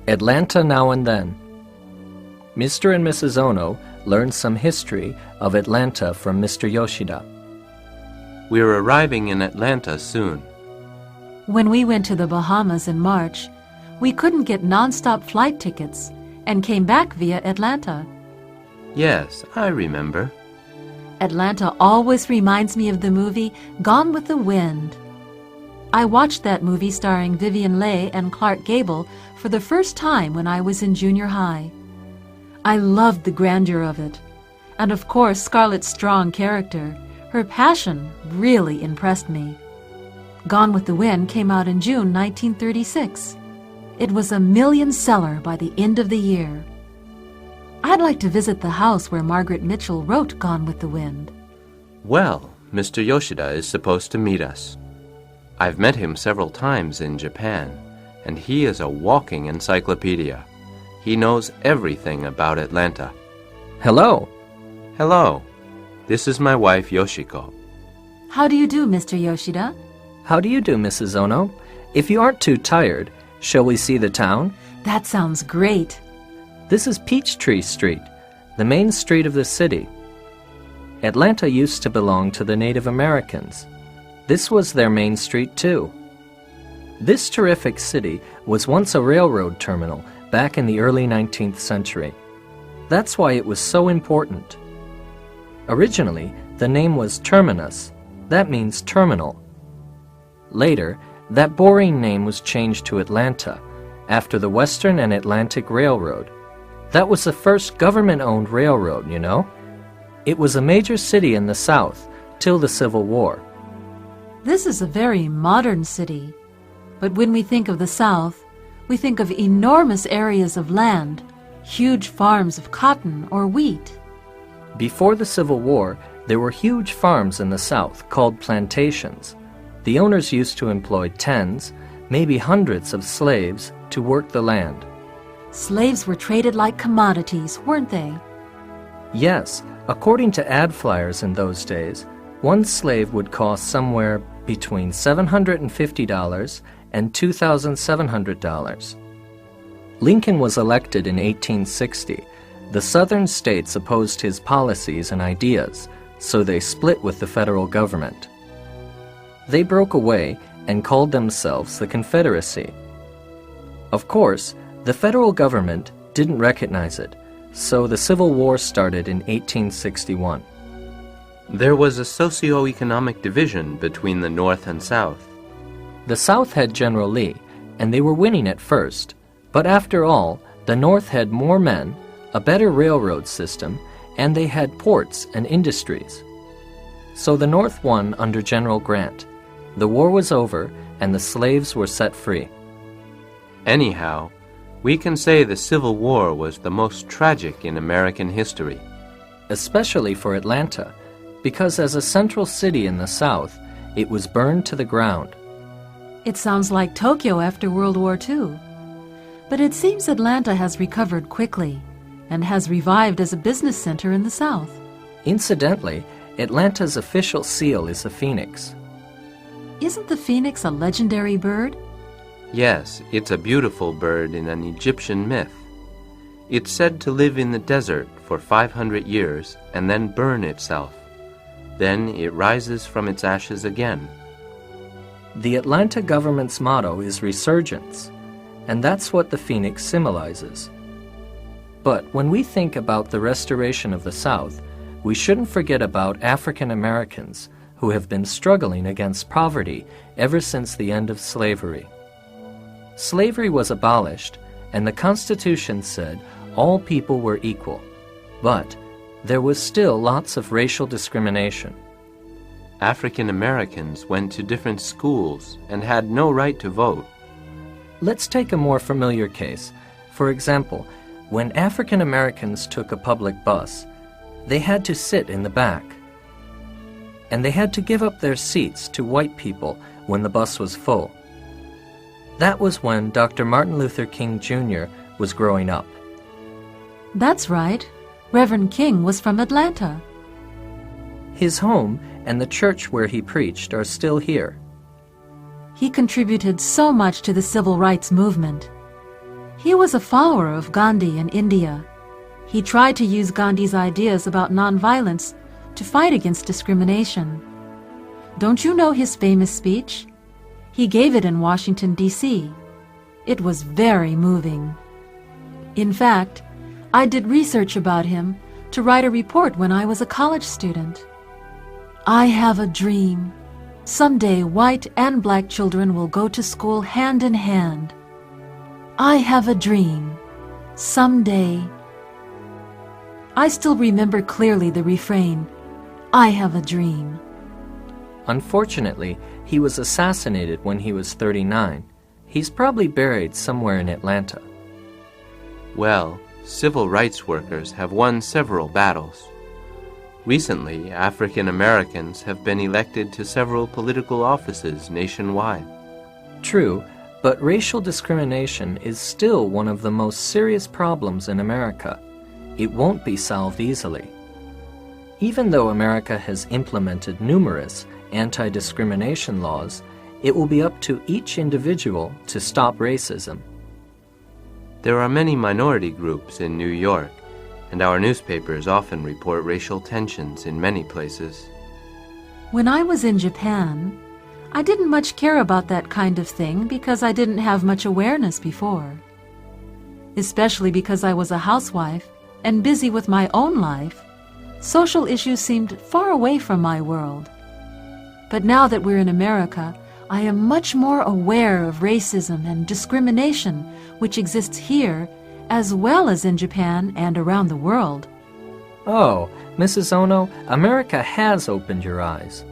Atlanta Now and Then. Mr. and Mrs. Ono learned some history of Atlanta from Mr. Yoshida. We're arriving in Atlanta soon. When we went to the Bahamas in March, we couldn't get non-stop flight tickets and came back via Atlanta. Yes, I remember. Atlanta always reminds me of the movie Gone with the Wind. I watched that movie starring Vivien Leigh and Clark Gable for the first time when I was in junior high. I loved the grandeur of it. And of course, Scarlett's strong character. Her passion really impressed me. Gone with the Wind came out in June 1936. It was a million-seller by the end of the year. I'd like to visit the house where Margaret Mitchell wrote Gone with the Wind. Well, Mr. Yoshida is supposed to meet us. I've met him several times in Japan, and he is a walking encyclopedia. He knows everything about Atlanta. Hello. Hello. This is my wife, Yoshiko. How do you do, Mr. Yoshida? How do you do, Mrs. Ono? If you aren't too tired, shall we see the town? That sounds great. This is Peachtree Street, the main street of the city. Atlanta used to belong to the Native Americans. This was their main street, too. This terrific city was once a railroad terminal back in the early 19th century. That's why it was so important. Originally, the name was Terminus. That means terminal. Later, that boring name was changed to Atlanta, after the Western and Atlantic Railroad. That was the first government-owned railroad, you know. It was a major city in the South till the Civil War. This is a very modern city. But when we think of the South, we think of enormous areas of land, huge farms of cotton or wheat. Before the Civil War, there were huge farms in the South called plantations. The owners used to employ tens, maybe hundreds of slaves to work the land. Slaves were traded like commodities, weren't they? Yes, according to ad flyers in those days, one slave would cost somewhere between $750 and $2,700. Lincoln was elected in 1860. The Southern states opposed his policies and ideas, so they split with the federal government. They broke away and called themselves the Confederacy. Of course, the federal government didn't recognize it, so the Civil War started in 1861. There was a socio-economic division between the North and South. The South had General Lee, and they were winning at first. But after all, the North had more men, a better railroad system, and they had ports and industries. So the North won under General Grant. The war was over, and the slaves were set free. Anyhow, we can say the Civil War was the most tragic in American history. Especially for Atlanta, because as a central city in the South, it was burned to the ground. It sounds like Tokyo after World War II. But it seems Atlanta has recovered quickly and has revived as a business center in the South. Incidentally, Atlanta's official seal is a phoenix. Isn't the phoenix a legendary bird? Yes, it's a beautiful bird in an Egyptian myth. It's said to live in the desert for 500 years and then burn itself. Then it rises from its ashes again. The Atlanta government's motto is resurgence, and that's what the phoenix symbolizes. But when we think about the restoration of the South, we shouldn't forget about African Americans who have been struggling against poverty ever since the end of slavery. Slavery was abolished, and the Constitution said all people were equal, but there was still lots of racial discrimination. African Americans went to different schools and had no right to vote. Let's take a more familiar case. For example, when African Americans took a public bus, they had to sit in the back. And they had to give up their seats to white people when the bus was full. That was when Dr. Martin Luther King Jr. was growing up. That's right. Reverend King was from Atlanta. His home and the church where he preached are still here. He contributed so much to the civil rights movement. He was a follower of Gandhi in India. He tried to use Gandhi's ideas about nonviolence to fight against discrimination. Don't you know his famous speech? He gave it in Washington, D.C. It was very moving. In fact, I did research about him to write a report when I was a college student. I have a dream. Someday white and black children will go to school hand in hand. I have a dream. Someday. I still remember clearly the refrain, I have a dream. Unfortunately, he was assassinated when he was 39. He's probably buried somewhere in Atlanta. Well, civil rights workers have won several battles. Recently, African Americans have been elected to several political offices nationwide. True, but racial discrimination is still one of the most serious problems in America. It won't be solved easily. Even though America has implemented numerous anti-discrimination laws, it will be up to each individual to stop racism. There are many minority groups in New York, and our newspapers often report racial tensions in many places. When I was in Japan, I didn't much care about that kind of thing because I didn't have much awareness before. Especially because I was a housewife and busy with my own life, social issues seemed far away from my world. But now that we're in America, I am much more aware of racism and discrimination which exists here as well as in Japan and around the world. Oh, Mrs. Ono, America has opened your eyes.